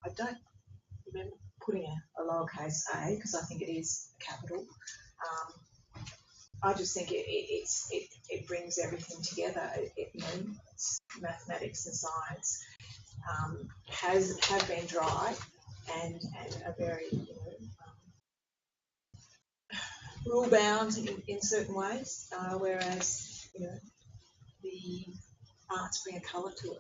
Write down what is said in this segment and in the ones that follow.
I don't remember putting a lowercase a because I think it is a capital. I just think it brings everything together. Mathematics and science have been dry and are very rule bound in certain ways, whereas the arts bring a colour to it.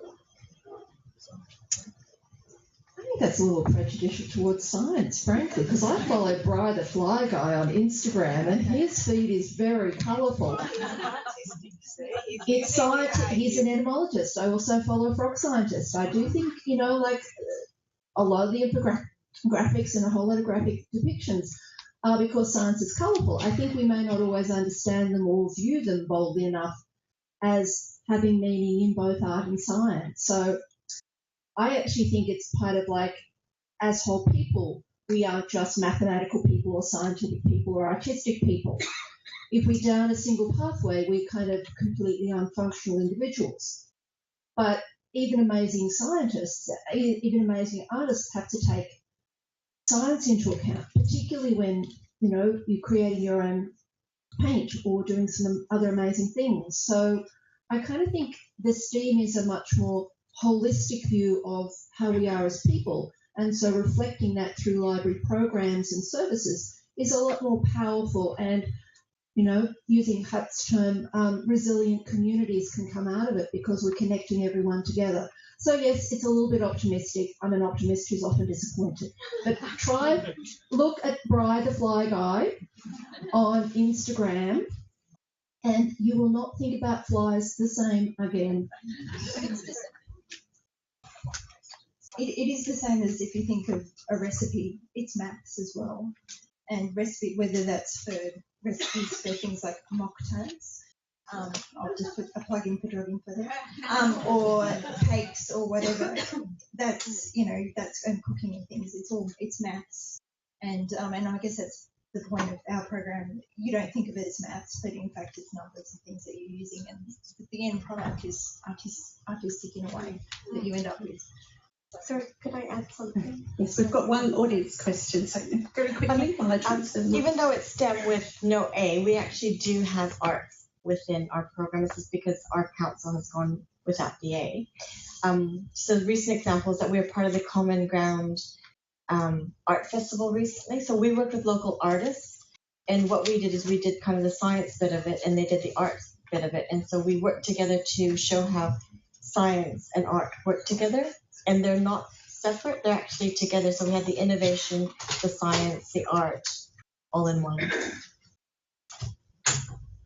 I think that's a little prejudicial towards science, frankly, because I follow Bri the Fly Guy on Instagram, and his feed is very colourful. It's science. He's an entomologist. I also follow a frog scientist. I do think, like a lot of the infographics and a whole lot of graphic depictions are because science is colourful. I think we may not always understand them or view them boldly enough as having meaning in both art and science. So I actually think it's part of as whole people, we aren't just mathematical people or scientific people or artistic people. If we're down a single pathway, we're kind of completely unfunctional individuals. But even amazing scientists, even amazing artists have to take science into account, particularly when, you're creating your own paint or doing some other amazing things. So I kind of think the STEAM is a much more holistic view of how we are as people, and so reflecting that through library programs and services is a lot more powerful, and using Hut's term, resilient communities can come out of it because we're connecting everyone together. So yes, it's a little bit optimistic. I'm an optimist who's often disappointed, but look at Bri the Fly Guy on Instagram and you will not think about flies the same again. It is the same as if you think of a recipe, it's maths as well. And recipe, whether that's for recipes for things like mocktails, I'll just put a plug in for Drogging for that, or cakes or whatever. That's, and cooking and things. It's maths. And I guess that's the point of our program. You don't think of it as maths, but in fact it's numbers and things that you're using, and the end product is artistic in a way that you end up with. Sorry, could I add something? Yes, we've got one audience question, so very quickly. Even though it's STEM with no A, we actually do have arts within our program. This is because our council has gone without the A. So recent examples that we're part of the Common Ground Art Festival recently. So we worked with local artists, and what we did is we did kind of the science bit of it, and they did the arts bit of it. And so we worked together to show how science and art work together. And they're not separate, they're actually together. So we had the innovation, the science, the art, all in one.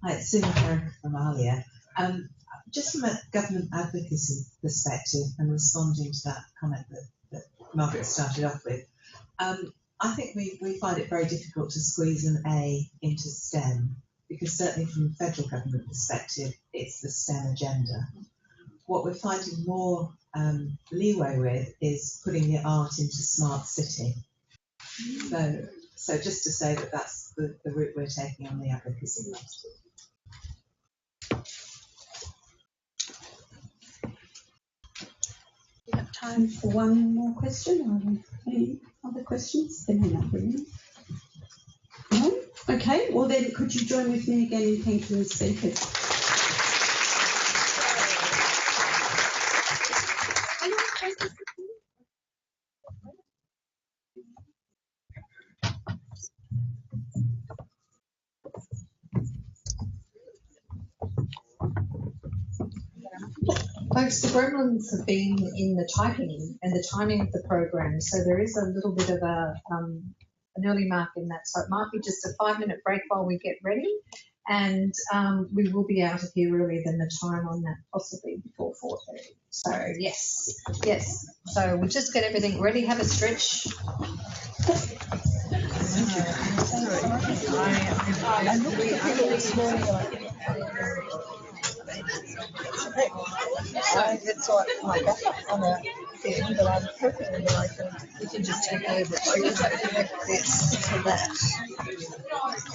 Hi, it's Susan Carrick from ALIA. Just from a government advocacy perspective and responding to that comment that Margaret started off with, I think we find it very difficult to squeeze an A into STEM, because certainly from a federal government perspective, it's the STEM agenda. What we're finding more leeway with is putting the art into smart city. So just to say that that's the route we're taking on the advocacy list. We have time for one more question. Any other questions? Then we're not really. No? Okay, well then could you join with me again in thanking the speakers? Folks, the gremlins have been in the typing and the timing of the program, so there is a little bit of an early mark in that. So it might be just a 5-minute break while we get ready, and we will be out of here earlier than the time on that, possibly before 4:30. So yes. So we'll just get everything ready, have a stretch. So it's like on a thing, but I'm hoping that we can just take over. So you have to connect this to that.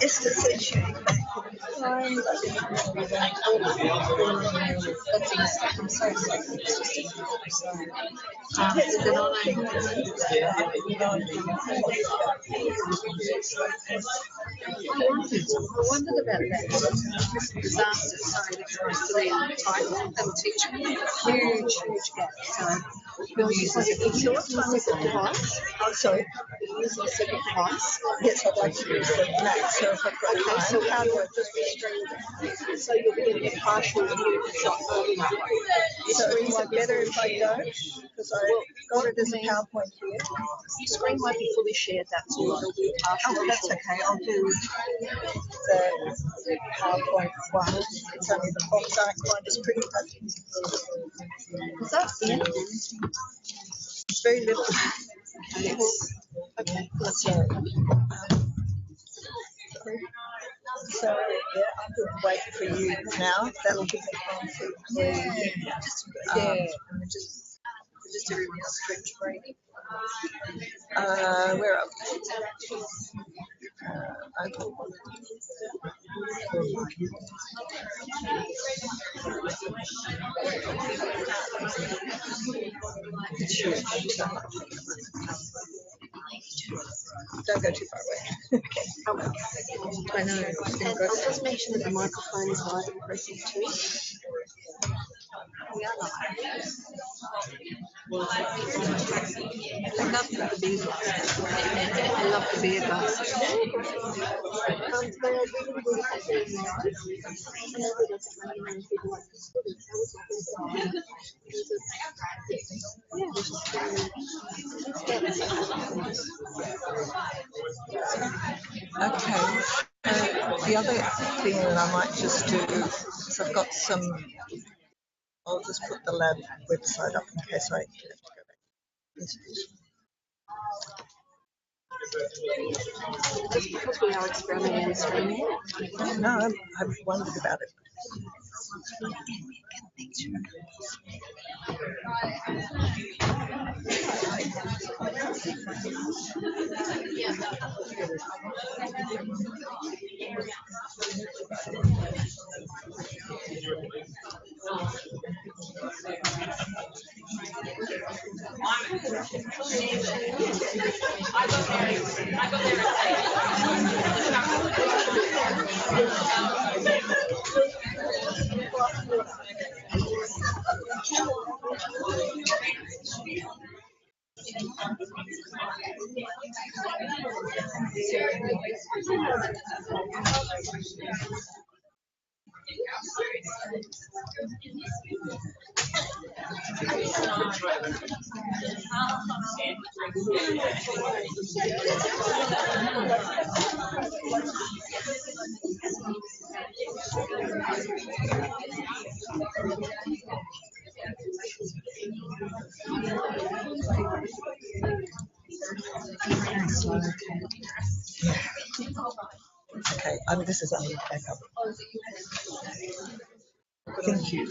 Esther said she'd be back in time, but it's going to be running all the that's a mistake. I'm so sorry. It's just a mistake. Sorry. I wondered about that. This disaster, sorry, that's my silly title. That'll teach me huge gap. So we'll use this as a second device. Oh, sorry. Using a second device. Yes, I'd like to use the Mac. So if I've got time, so how do I just restring that? So you'll be getting a partial view shot. So is it better if I don't? Because I got it as a PowerPoint here. Your screen might be fully shared, that's all. It'll be partial. Oh, that's okay. I'll do the PowerPoint one. It's only the box aren't quite as pretty, but Is that in? it's very little. Yes. Okay. Sorry. So yeah, I'm going to wait for you now. That'll give me time to Just everyone else stretch breathing. where are we? Okay. Don't go too far away. Okay. I know. And I'll just mention that the microphone is live and pressing too. We are live. I love the beer glasses. I love the beer glasses. They are really, really happy now. And everybody doesn't really know people like this. Okay. The other thing that I might just do is I've got some. I'll just put the lab website up in case I have to go back. Just because we are experimenting with streaming. No, I've wondered about it. Okay, this is only backup. Thank you.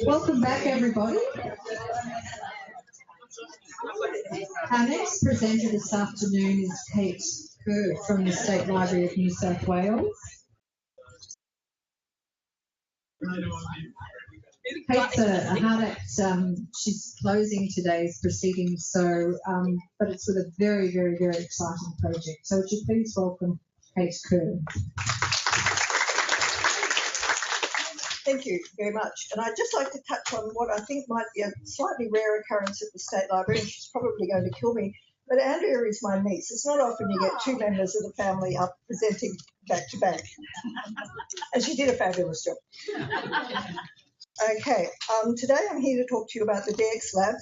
Welcome back, everybody. Our next presenter this afternoon is Kate Kerr from the State Library of New South Wales. Kate's a hard act. She's closing today's proceedings, but it's with a very, very, very exciting project. So would you please welcome Kate Kerr. Thank you very much. And I'd just like to touch on what I think might be a slightly rare occurrence at the State Library, and she's probably going to kill me. But Andrea is my niece. It's not often you get two members of the family up presenting back to back. And she did a fabulous job. Okay, today I'm here to talk to you about the DX Lab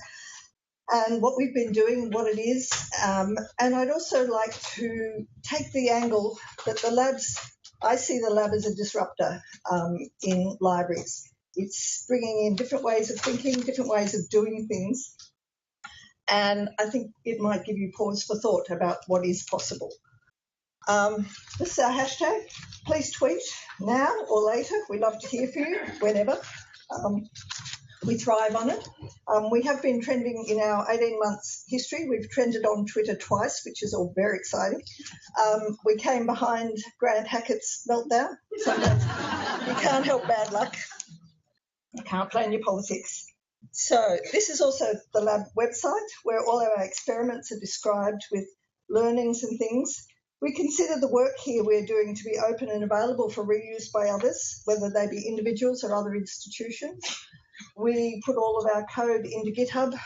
and what we've been doing, what it is. And I'd also like to take the angle that the labs, I see the lab as a disruptor in libraries. It's bringing in different ways of thinking, different ways of doing things. And I think it might give you pause for thought about what is possible. This is our hashtag. Please tweet now or later. We'd love to hear from you whenever. We thrive on it. We have been trending in our 18 months history. We've trended on Twitter twice, which is all very exciting. We came behind Grant Hackett's meltdown. Sometimes you can't help bad luck. You can't plan your politics. So this is also the lab website where all of our experiments are described with learnings and things. We consider the work here we're doing to be open and available for reuse by others, whether they be individuals or other institutions. We put all of our code into GitHub.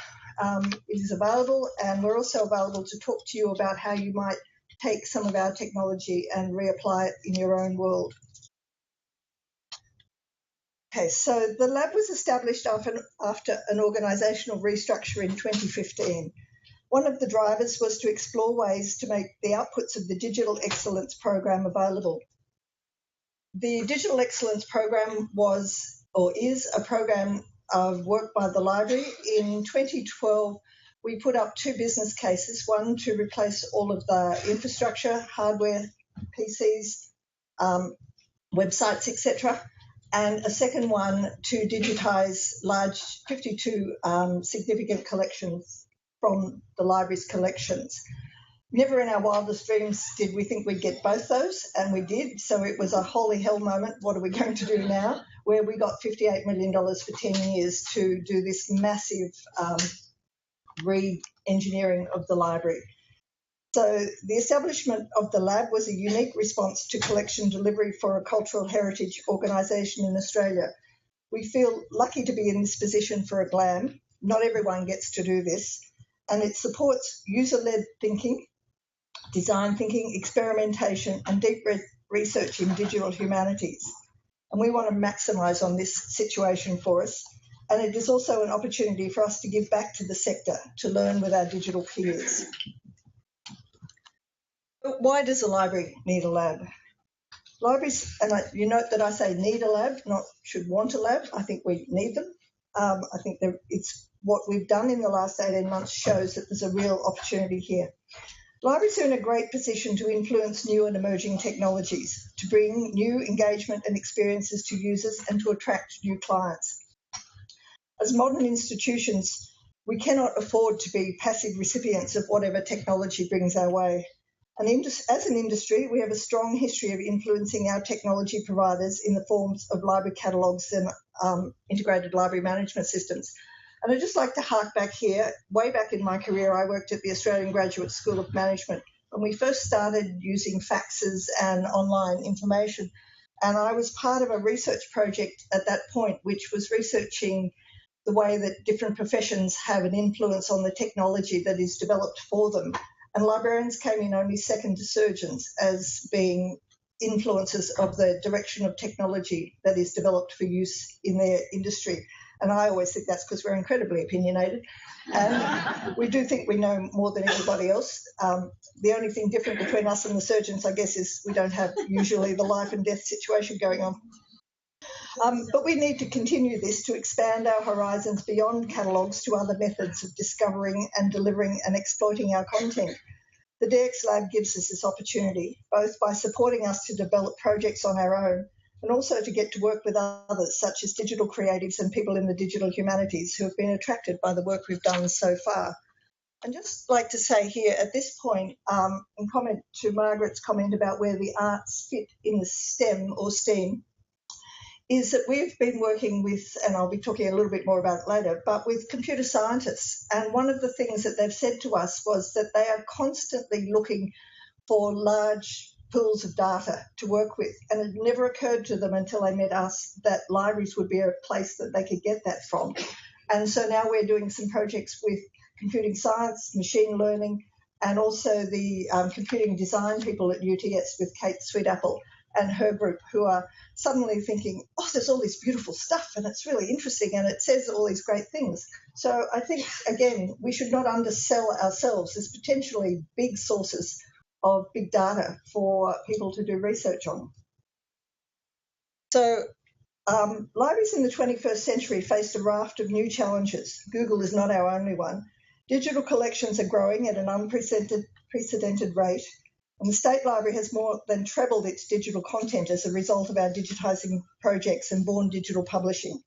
It is available, and we're also available to talk to you about how you might take some of our technology and reapply it in your own world. Okay, so the lab was established after an organisational restructure in 2015. One of the drivers was to explore ways to make the outputs of the Digital Excellence Program available. The Digital Excellence Program was, or is, a program of work by the library. In 2012, we put up two business cases, one to replace all of the infrastructure, hardware, PCs, websites, etc., and a second one to digitise large 52 significant collections from the library's collections. Never in our wildest dreams did we think we'd get both those, and we did. So it was a holy hell moment. What are we going to do now? Where we got $58 million for 10 years to do this massive re-engineering of the library. So the establishment of the lab was a unique response to collection delivery for a cultural heritage organisation in Australia. We feel lucky to be in this position for a GLAM. Not everyone gets to do this. And it supports user-led thinking, design thinking, experimentation, and deep research in digital humanities. And we want to maximise on this situation for us. And it is also an opportunity for us to give back to the sector, to learn with our digital peers. But why does a library need a lab? Libraries, and you note that I say need a lab, not should want a lab. I think we need them. I think it's what we've done in the last 18 months shows that there's a real opportunity here. Libraries are in a great position to influence new and emerging technologies, to bring new engagement and experiences to users and to attract new clients. As modern institutions, we cannot afford to be passive recipients of whatever technology brings our way. And as an industry, we have a strong history of influencing our technology providers in the forms of library catalogues and integrated library management systems. And I'd just like to hark back here. Way back in my career, I worked at the Australian Graduate School of Management when we first started using faxes and online information. And I was part of a research project at that point, which was researching the way that different professions have an influence on the technology that is developed for them. And librarians came in only second to surgeons as being influences of the direction of technology that is developed for use in their industry. And I always think that's because we're incredibly opinionated. And we do think we know more than everybody else. The only thing different between us and the surgeons, I guess, is we don't have usually the life and death situation going on. But we need to continue this to expand our horizons beyond catalogues to other methods of discovering and delivering and exploiting our content. The DX Lab gives us this opportunity, both by supporting us to develop projects on our own and also to get to work with others, such as digital creatives and people in the digital humanities who have been attracted by the work we've done so far. And just like to say here at this point, in comment to Margaret's comment about where the arts fit in the STEM or STEAM, is that we've been working with, and I'll be talking a little bit more about it later, but with computer scientists. And one of the things that they've said to us was that they are constantly looking for large pools of data to work with. And it never occurred to them until they met us that libraries would be a place that they could get that from. And so now we're doing some projects with computing science, machine learning, and also the computing design people at UTS with Kate Sweetapple and her group, who are suddenly thinking, oh, there's all this beautiful stuff and it's really interesting and it says all these great things. So I think, again, we should not undersell ourselves as potentially big sources of big data for people to do research on. So libraries in the 21st century faced a raft of new challenges. Google is not our only one. Digital collections are growing at an unprecedented rate, and the State Library has more than trebled its digital content as a result of our digitising projects and born digital publishing.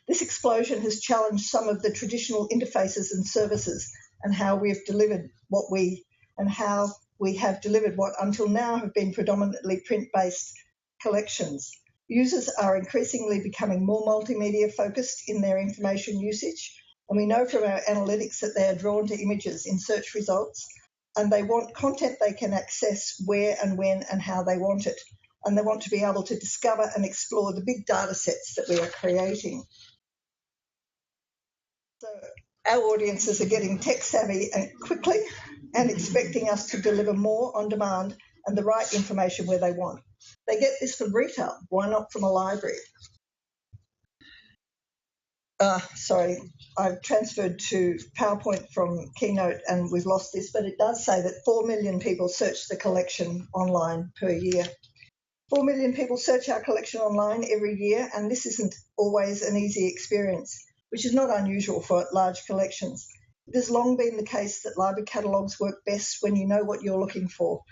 This explosion has challenged some of the traditional interfaces and services and how we have delivered what until now have been predominantly print-based collections. Users are increasingly becoming more multimedia focused in their information usage, and we know from our analytics that they are drawn to images in search results, and they want content they can access where and when and how they want it, and they want to be able to discover and explore the big data sets that we are creating. So our audiences are getting tech savvy and quickly and expecting us to deliver more on demand and the right information where they want. They get this from retail, why not from a library? Sorry, I've transferred to PowerPoint from Keynote and we've lost this, but it does say that 4 million people search the collection online per year. 4 million people search our collection online every year, and this isn't always an easy experience, which is not unusual for large collections. It has long been the case that library catalogues work best when you know what you're looking for.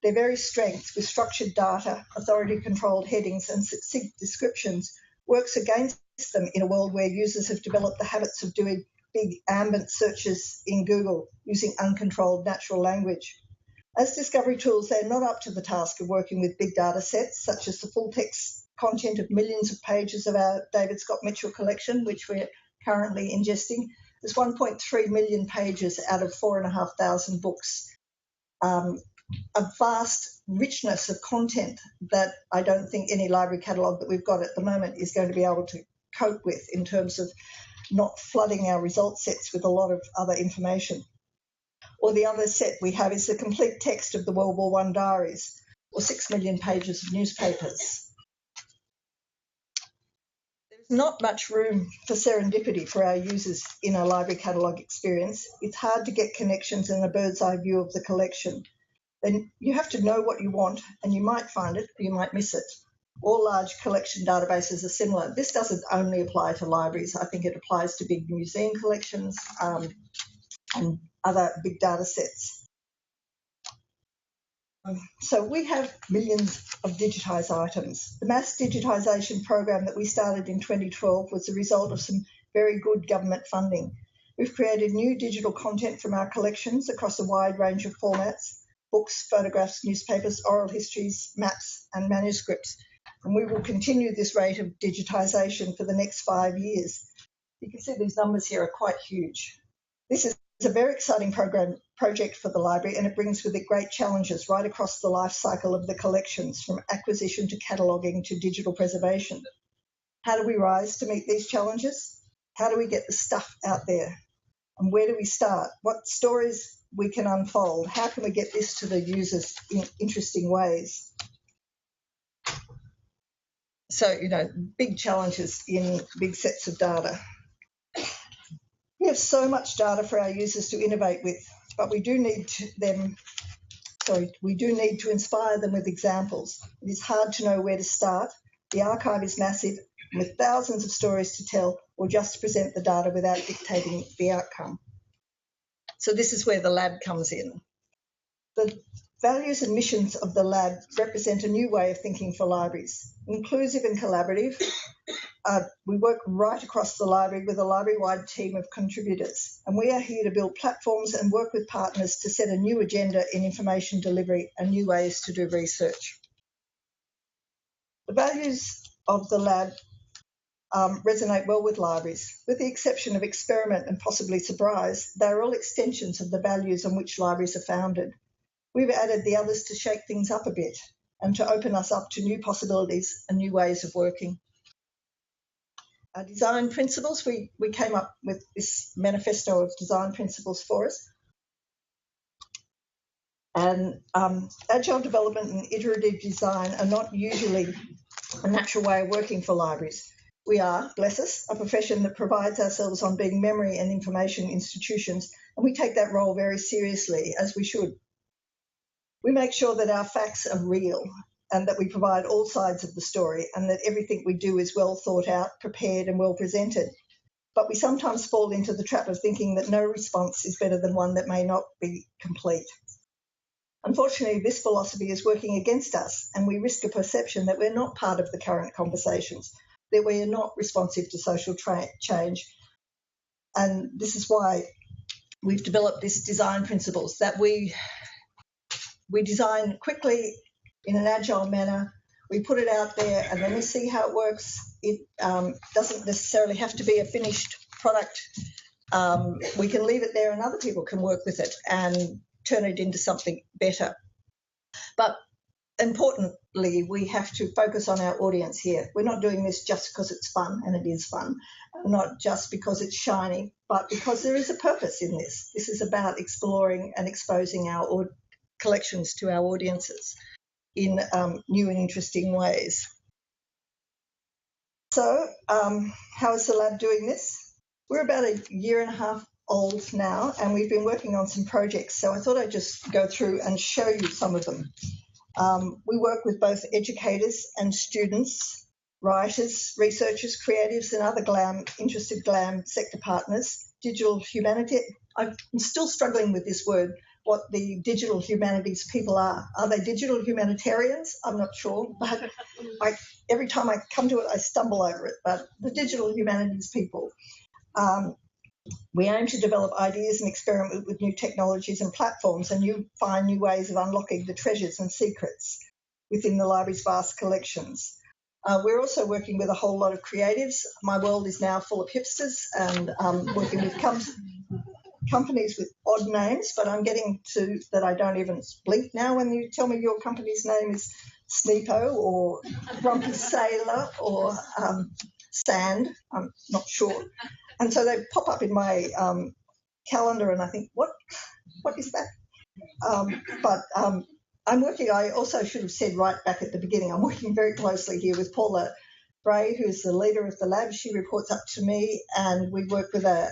Their very strength, with structured data, authority-controlled headings and succinct descriptions, works against them in a world where users have developed the habits of doing big ambient searches in Google using uncontrolled natural language. As discovery tools, they're not up to the task of working with big data sets, such as the full text content of millions of pages of our David Scott Mitchell collection, which we're currently ingesting. There's 1.3 million pages out of 4,500 books. A vast richness of content that I don't think any library catalogue that we've got at the moment is going to be able to cope with in terms of not flooding our result sets with a lot of other information. Or the other set we have is the complete text of the World War I diaries, or 6 million pages of newspapers. There's not much room for serendipity for our users in a library catalogue experience. It's hard to get connections and a bird's eye view of the collection. Then you have to know what you want, and you might find it or you might miss it. All large collection databases are similar. This doesn't only apply to libraries. I think it applies to big museum collections and other big data sets. So we have millions of digitised items. The mass digitisation program that we started in 2012 was the result of some very good government funding. We've created new digital content from our collections across a wide range of formats: books, photographs, newspapers, oral histories, maps and manuscripts. And we will continue this rate of digitisation for the next 5 years. You can see these numbers here are quite huge. This is a very exciting project for the library, and it brings with it great challenges right across the life cycle of the collections, from acquisition to cataloguing to digital preservation. How do we rise to meet these challenges? How do we get the stuff out there? And where do we start? What stories we can unfold? How can we get this to the users in interesting ways? So, big challenges in big sets of data. We have so much data for our users to innovate with, but we do need to inspire them with examples. It is hard to know where to start. The archive is massive, with thousands of stories to tell, or just to present the data without dictating the outcome. So this is where the lab comes in. The values and missions of the lab represent a new way of thinking for libraries, inclusive and collaborative. We work right across the library with a library-wide team of contributors, and we are here to build platforms and work with partners to set a new agenda in information delivery and new ways to do research. The values of the lab resonate well with libraries. With the exception of experiment and possibly surprise, they are all extensions of the values on which libraries are founded. We've added the others to shake things up a bit and to open us up to new possibilities and new ways of working. Our design principles, we came up with this manifesto of design principles for us. And agile development and iterative design are not usually a natural way of working for libraries. We are, bless us, a profession that prides ourselves on being memory and information institutions, and we take that role very seriously, as we should. We make sure that our facts are real and that we provide all sides of the story and that everything we do is well thought out, prepared and well presented. But we sometimes fall into the trap of thinking that no response is better than one that may not be complete. Unfortunately, this philosophy is working against us, and we risk a perception that we're not part of the current conversations, that we are not responsive to social change. And this is why we've developed this design principles, that we design quickly in an agile manner, we put it out there and then we see how it works. It doesn't necessarily have to be a finished product. We can leave it there and other people can work with it and turn it into something better. But importantly, we have to focus on our audience here. We're not doing this just because it's fun, and it is fun, not just because it's shiny, but because there is a purpose in this. This is about exploring and exposing our collections to our audiences in new and interesting ways. So how is the lab doing this? We're about a year and a half old now, and we've been working on some projects. So I thought I'd just go through and show you some of them. We work with both educators and students, writers, researchers, creatives, and other interested GLAM sector partners. Digital humanity. I'm still struggling with this word, what the digital humanities people are. Are they digital humanitarians? I'm not sure, but every time I come to it, I stumble over it. But the digital humanities people. We aim to develop ideas and experiment with new technologies and platforms and find new ways of unlocking the treasures and secrets within the library's vast collections. We're also working with a whole lot of creatives. My world is now full of hipsters and working with companies with odd names, but I'm getting to that I don't even blink now when you tell me your company's name is Sneepo or Grumpy Sailor or Sand. I'm not sure. And so they pop up in my calendar and I think, what is that? I'm working, I also should have said right back at the beginning, I'm working very closely here with Paula Bray, who's the leader of the lab. She reports up to me, and we work with a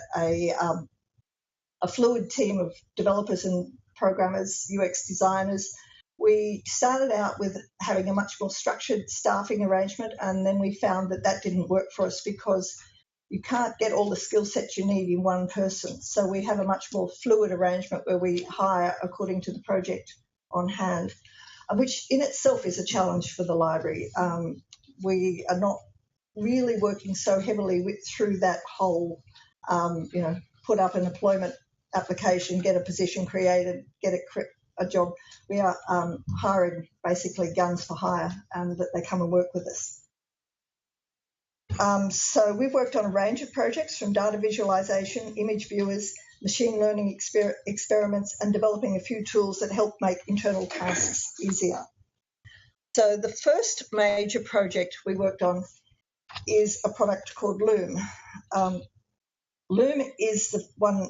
fluid team of developers and programmers, UX designers. We started out with having a much more structured staffing arrangement, and then we found that didn't work for us because you can't get all the skill sets you need in one person. So we have a much more fluid arrangement where we hire according to the project on hand, which in itself is a challenge for the library. We are not really working so heavily through that whole, put up an employment application, get a position created, get a job. We are hiring basically guns for hire, and that they come and work with us. So we've worked on a range of projects, from data visualization, image viewers, machine learning experiments, and developing a few tools that help make internal tasks easier. So the first major project we worked on is a product called Loom. Loom is the one,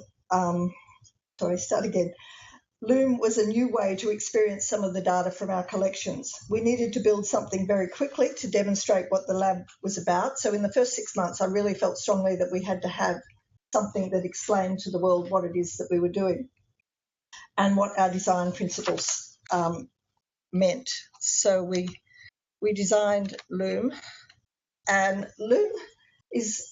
Loom was a new way to experience some of the data from our collections. We needed to build something very quickly to demonstrate what the lab was about. So in the first 6 months, I really felt strongly that we had to have something that explained to the world what it is that we were doing and what our design principles meant. So we designed Loom, and Loom is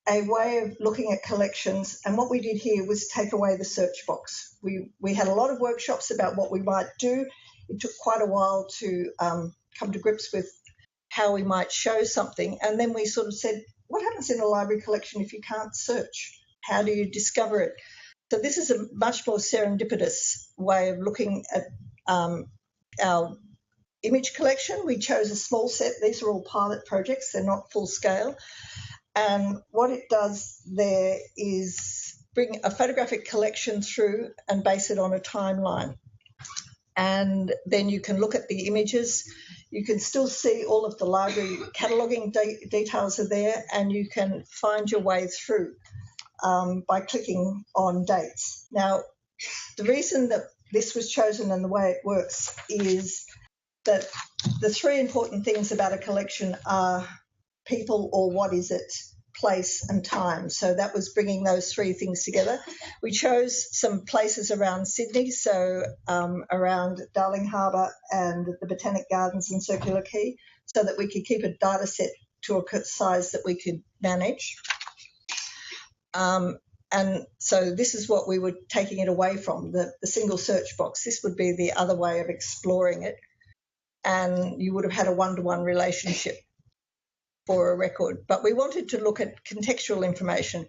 a way of looking at collections, and what we did here was take away the search box. We had a lot of workshops about what we might do it took quite a while to come to grips with how we might show something. And then we sort of said, what happens in a library collection if you can't search? How do you discover it? So this is a much more serendipitous way of looking at our image collection. We chose a small set. These are all pilot projects. They're not full scale. And what it does there is bring a photographic collection through and base it on a timeline. And then you can look at the images. You can still see all of the library cataloguing details are there, and you can find your way through by clicking on dates. Now, the reason that this was chosen and the way it works is that the three important things about a collection are people, or what is it, place and time. So that was bringing those three things together. We chose some places around Sydney, so around Darling Harbour and the Botanic Gardens and Circular Quay, so that we could keep a data set to a size that we could manage. And so this is what we were taking it away from, the single search box. This would be the other way of exploring it. And you would have had a one-to-one relationship for a record. But we wanted to look at contextual information,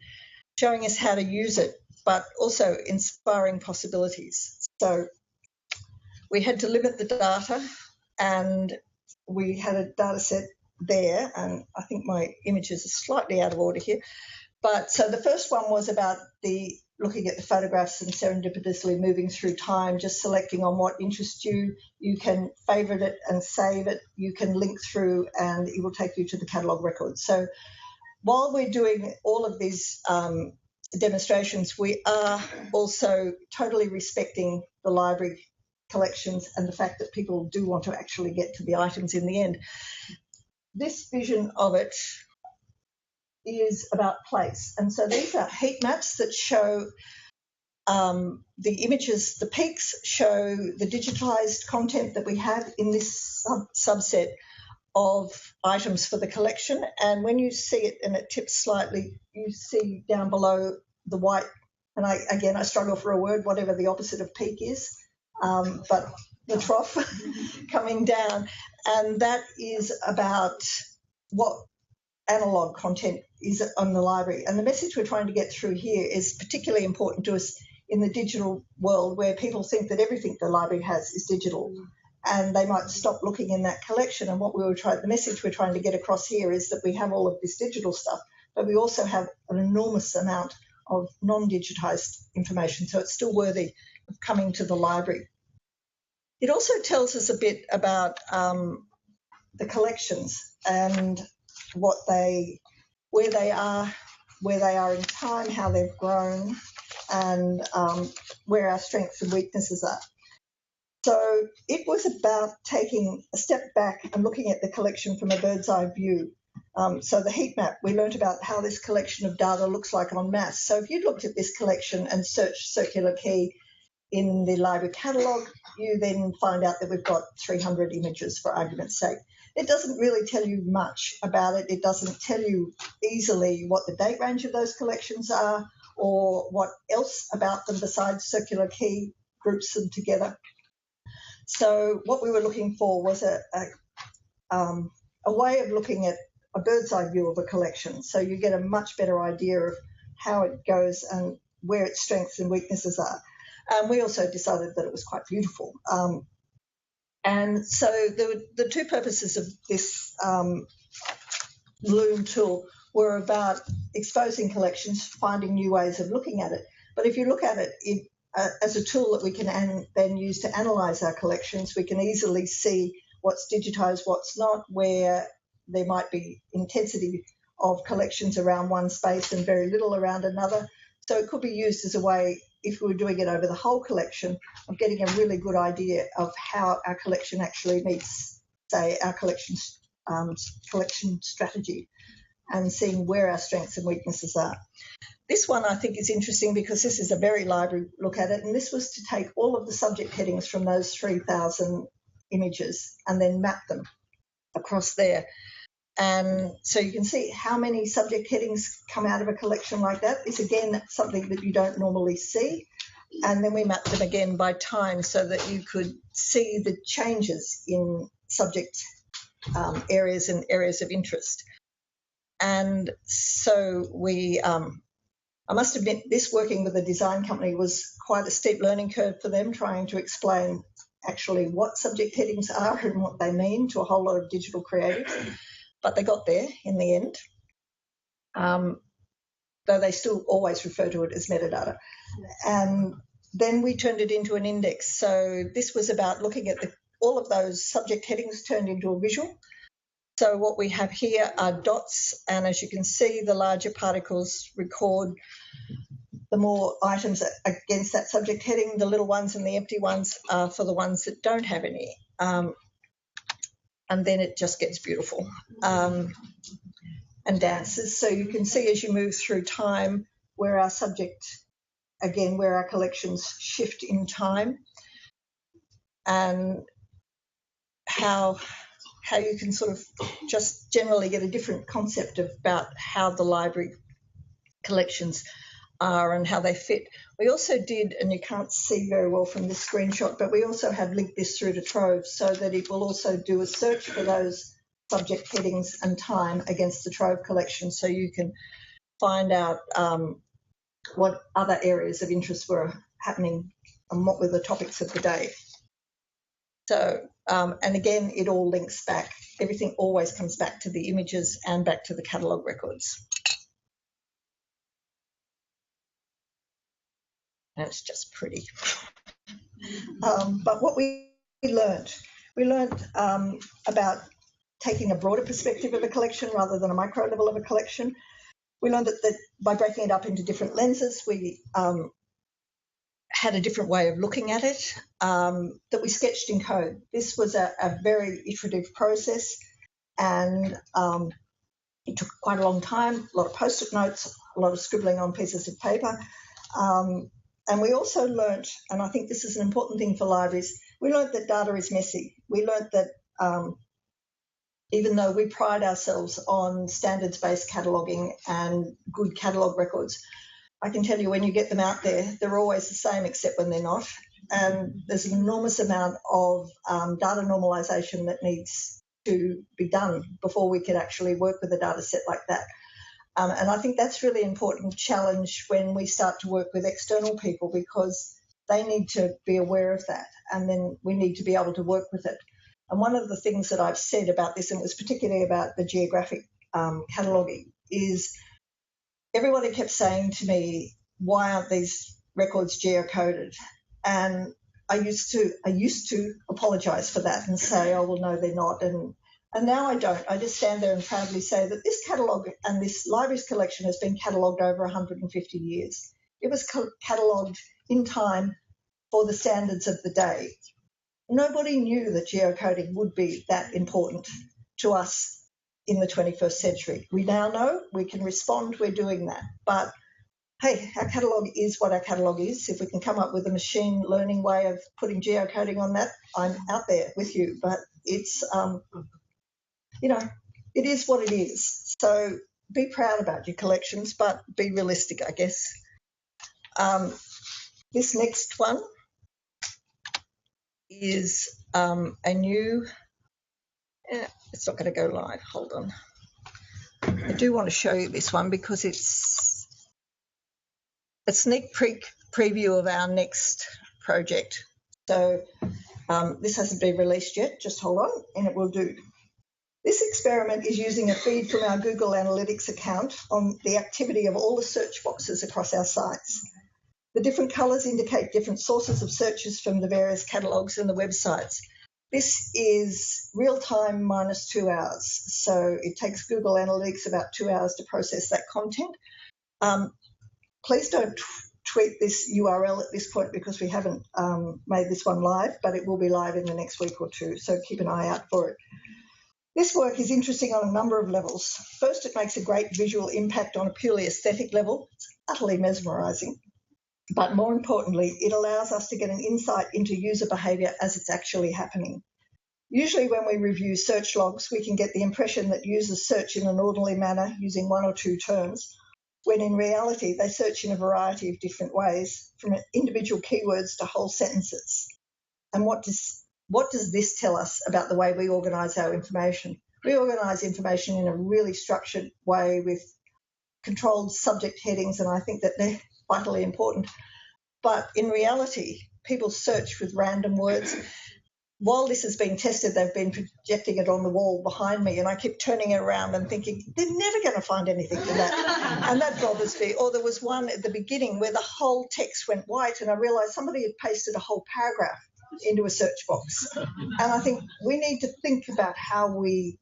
showing us how to use it, but also inspiring possibilities. So we had to limit the data, and we had a data set there, and I think my images are slightly out of order here. But so the first one was about looking at the photographs and serendipitously moving through time, just selecting on what interests you. You can favourite it and save it. You can link through and it will take you to the catalogue record. So while we're doing all of these demonstrations, we are also totally respecting the library collections and the fact that people do want to actually get to the items in the end. This vision of it is about place. And so these are heat maps that show the images, the peaks show the digitized content that we have in this subset of items for the collection. And when you see it and it tips slightly, you see down below the white, and I struggle for a word, whatever the opposite of peak is, but the trough coming down. And that is about what analogue content is on the library. And the message we're trying to get through here is particularly important to us in the digital world, where people think that everything the library has is digital, and they might stop looking in that collection. And the message we're trying to get across here is that we have all of this digital stuff, but we also have an enormous amount of non-digitized information, so it's still worthy of coming to the library. It also tells us a bit about the collections and where they are in time, how they've grown, and where our strengths and weaknesses are. So it was about taking a step back and looking at the collection from a bird's eye view. So the heat map, we learned about how this collection of data looks like en masse. So if you looked at this collection and searched Circular Quay in the library catalogue, you then find out that we've got 300 images, for argument's sake. It doesn't really tell you much about it. It doesn't tell you easily what the date range of those collections are, or what else about them besides Circular Quay groups them together. So what we were looking for was a way of looking at a bird's eye view of a collection, so you get a much better idea of how it goes and where its strengths and weaknesses are. And we also decided that it was quite beautiful. And so the two purposes of this Loom tool were about exposing collections, finding new ways of looking at it. But if you look at it as a tool that we can then use to analyse our collections, we can easily see what's digitised, what's not, where there might be intensity of collections around one space and very little around another. So it could be used as a way, if we were doing it over the whole collection, of getting a really good idea of how our collection actually meets, say, our collection strategy, and seeing where our strengths and weaknesses are. This one I think is interesting because this is a very library look at it, and this was to take all of the subject headings from those 3,000 images and then map them across there. And so you can see how many subject headings come out of a collection like that. It's, again, something that you don't normally see. and then we mapped them again by time so that you could see the changes in subject areas and areas of interest. And so I must admit, this working with a design company was quite a steep learning curve for them, trying to explain actually what subject headings are and what they mean to a whole lot of digital creatives. But they got there in the end, though they still always refer to it as metadata. And then we turned it into an index. So this was about looking at all of those subject headings turned into a visual. So what we have here are dots, and as you can see, the larger particles record the more items against that subject heading. The little ones and the empty ones are for the ones that don't have any. And then it just gets beautiful and dances. So you can see as you move through time where our subject, again, where our collections shift in time, and how you can sort of just generally get a different concept about how the library collections are and how they fit. We also did, and you can't see very well from this screenshot, but we also have linked this through to Trove so that it will also do a search for those subject headings and time against the Trove collection, so you can find out what other areas of interest were happening and what were the topics of the day. So, and again, it all links back. Everything always comes back to the images and back to the catalogue records. And it's just pretty. But what we learned about taking a broader perspective of a collection rather than a micro level of a collection. We learned that by breaking it up into different lenses, we had a different way of looking at it that we sketched in code. This was a very iterative process, and it took quite a long time, a lot of post-it notes, a lot of scribbling on pieces of paper. And we also learnt, and I think this is an important thing for libraries, we learnt that data is messy. We learnt that even though we pride ourselves on standards-based cataloguing and good catalogue records, I can tell you when you get them out there, they're always the same except when they're not. And there's an enormous amount of data normalisation that needs to be done before we can actually work with a data set like that. And I think that's really important challenge when we start to work with external people, because they need to be aware of that, and then we need to be able to work with it. And one of the things that I've said about this, and it was particularly about the geographic cataloguing, is everybody kept saying to me, why aren't these records geocoded? And I used to apologise for that and say, oh, well, no, they're not. And now I don't. I just stand there and proudly say that this catalogue and this libraries collection has been catalogued over 150 years. It was catalogued in time for the standards of the day. Nobody knew that geocoding would be that important to us in the 21st century. We now know, we can respond, we're doing that. But hey, our catalogue is what our catalogue is. If we can come up with a machine learning way of putting geocoding on that, I'm out there with you. But it's, it is what it is. So be proud about your collections, but be realistic, I guess. This next one is a new, it's not going to go live, hold on. I do want to show you this one because it's a sneak preview of our next project. So this hasn't been released yet, just hold on and it will do. This experiment is using a feed from our Google Analytics account on the activity of all the search boxes across our sites. The different colours indicate different sources of searches from the various catalogues and the websites. This is real-time minus 2 hours. So it takes Google Analytics about 2 hours to process that content. Please don't tweet this URL at this point because we haven't made this one live, but it will be live in the next week or two, so keep an eye out for it. This work is interesting on a number of levels. First, it makes a great visual impact on a purely aesthetic level. It's utterly mesmerising. But more importantly, it allows us to get an insight into user behaviour as it's actually happening. Usually when we review search logs, we can get the impression that users search in an orderly manner using one or two terms, when in reality they search in a variety of different ways, from individual keywords to whole sentences. And what does this tell us about the way we organise our information? We organise information in a really structured way with controlled subject headings, and I think that they're vitally important. But in reality, people search with random words. While this is being tested, they've been projecting it on the wall behind me, and I keep turning it around and thinking, they're never going to find anything in that. And that bothers me. Or there was one at the beginning where the whole text went white, and I realised somebody had pasted a whole paragraph into a search box. And I think we need to think about how we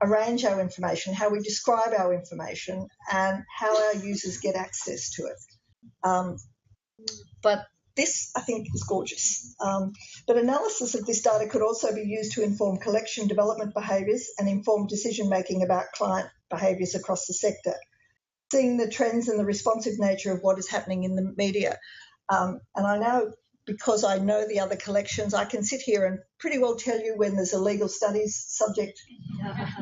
arrange our information, how we describe our information, and how our users get access to it. But this, I think, is gorgeous. But analysis of this data could also be used to inform collection development behaviours and inform decision-making about client behaviours across the sector. Seeing the trends and the responsive nature of what is happening in the media. And I know, because I know the other collections, I can sit here and pretty well tell you when there's a legal studies subject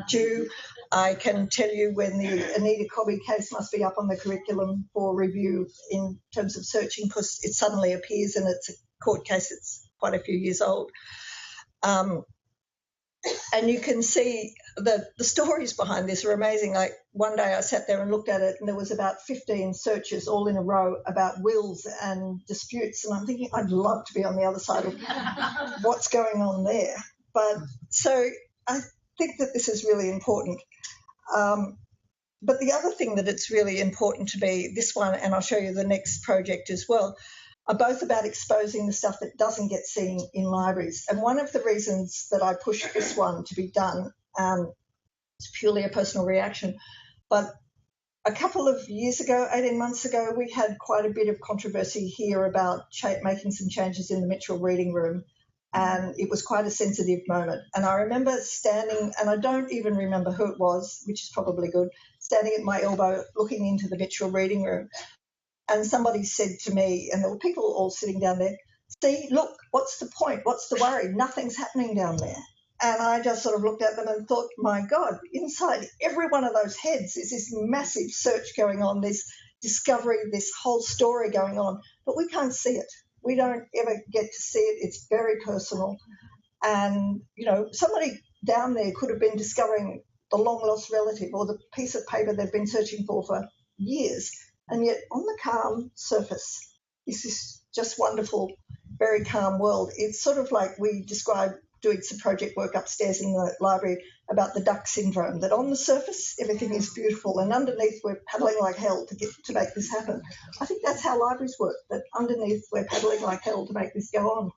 due. I can tell you when the Anita Cobby case must be up on the curriculum for review in terms of searching, because it suddenly appears and it's a court case that's quite a few years old. And you can see the stories behind this are amazing. Like one day I sat there and looked at it and there was about 15 searches all in a row about wills and disputes. And I'm thinking I'd love to be on the other side of what's going on there. But so I think that this is really important. But the other thing that it's really important to me, this one, and I'll show you the next project as well, are both about exposing the stuff that doesn't get seen in libraries. And one of the reasons that I pushed this one to be done, it's purely a personal reaction, but a couple of years ago, 18 months ago, we had quite a bit of controversy here about making some changes in the Mitchell reading room, and it was quite a sensitive moment. And I remember standing, and I don't even remember who it was, which is probably good, standing at my elbow looking into the Mitchell reading room. And somebody said to me, and there were people all sitting down there, see, look, what's the point? What's the worry? Nothing's happening down there. And I just sort of looked at them and thought, my God, inside every one of those heads is this massive search going on, this discovery, this whole story going on, but we can't see it. We don't ever get to see it. It's very personal. And, you know, somebody down there could have been discovering the long-lost relative or the piece of paper they've been searching for years. And yet on the calm surface is this just wonderful, very calm world. It's sort of like we describe doing some project work upstairs in the library about the duck syndrome, that on the surface everything is beautiful and underneath we're paddling like hell to make this happen. I think that's how libraries work, that underneath we're paddling like hell to make this go on.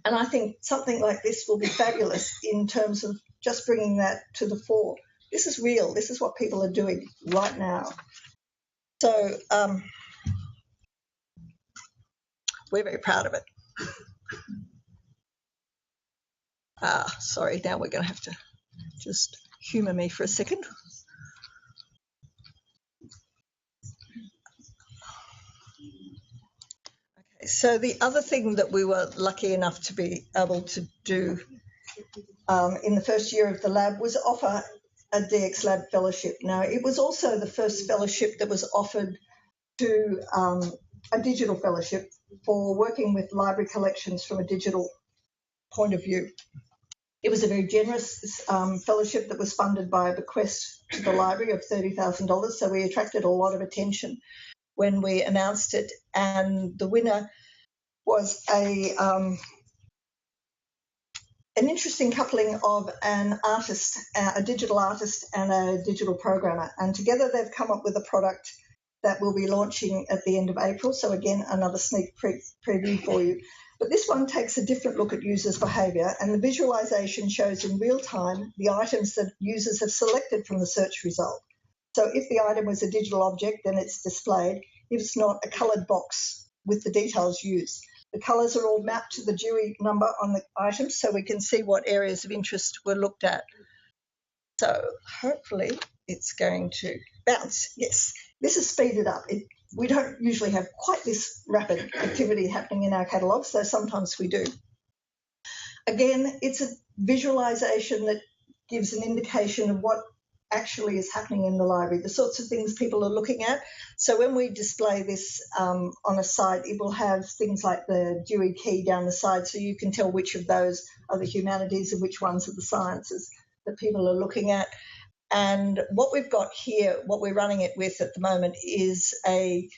And I think something like this will be fabulous in terms of just bringing that to the fore. This is real. This is what people are doing right now. So we're very proud of it. Sorry, now we're going to have to just humour me for a second. Okay, so the other thing that we were lucky enough to be able to do in the first year of the lab was offer a DX Lab fellowship. Now, it was also the first fellowship that was offered to a digital fellowship for working with library collections from a digital point of view. It was a very generous fellowship that was funded by a bequest to the library of $30,000, so we attracted a lot of attention when we announced it, and the winner was an interesting coupling of an artist, a digital artist and a digital programmer, and together they've come up with a product that we'll be launching at the end of April. So again, another sneak preview for you. But this one takes a different look at users' behaviour, and the visualisation shows in real time the items that users have selected from the search result. So if the item was a digital object, then it's displayed. If it's not, a coloured box with the details used. The colours are all mapped to the Dewey number on the items, so we can see what areas of interest were looked at. So hopefully it's going to bounce. Yes, this is speeded up. We don't usually have quite this rapid activity happening in our catalogues, though sometimes we do. Again, it's a visualisation that gives an indication of what actually is happening in the library, the sorts of things people are looking at. So when we display this on a site, it will have things like the Dewey Key down the side, so you can tell which of those are the humanities and which ones are the sciences that people are looking at. And what we've got here, what we're running it with at the moment, is a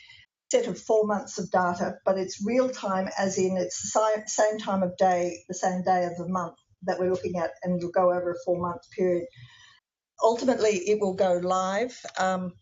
set of 4 months of data, but it's real time, as in it's the same time of day, the same day of the month that we're looking at, and it'll go over a 4 month period. Ultimately, it will go live and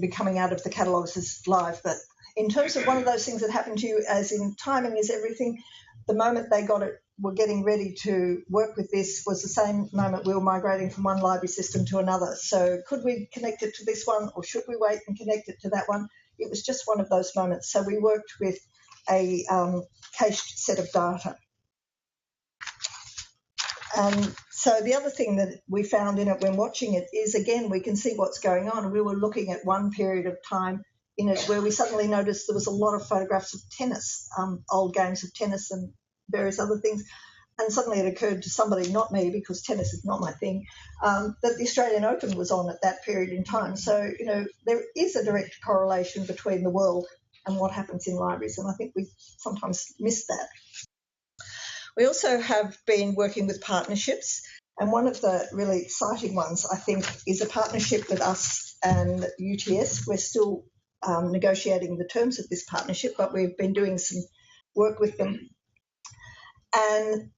be coming out of the catalogues as live. But in terms of one of those things that happened to you, as in timing is everything, the moment they got it, were getting ready to work with this, was the same moment we were migrating from one library system to another. So could we connect it to this one, or should we wait and connect it to that one? It was just one of those moments. So we worked with a cached set of data. And so the other thing that we found in it when watching it is, again, we can see what's going on. We were looking at one period of time in it where we suddenly noticed there was a lot of photographs of tennis, old games of tennis and various other things. And suddenly it occurred to somebody, not me, because tennis is not my thing, that the Australian Open was on at that period in time. So, you know, there is a direct correlation between the world and what happens in libraries, and I think we sometimes miss that. We also have been working with partnerships, and one of the really exciting ones, I think, is a partnership with us and UTS. We're still negotiating the terms of this partnership, but we've been doing some work with them. And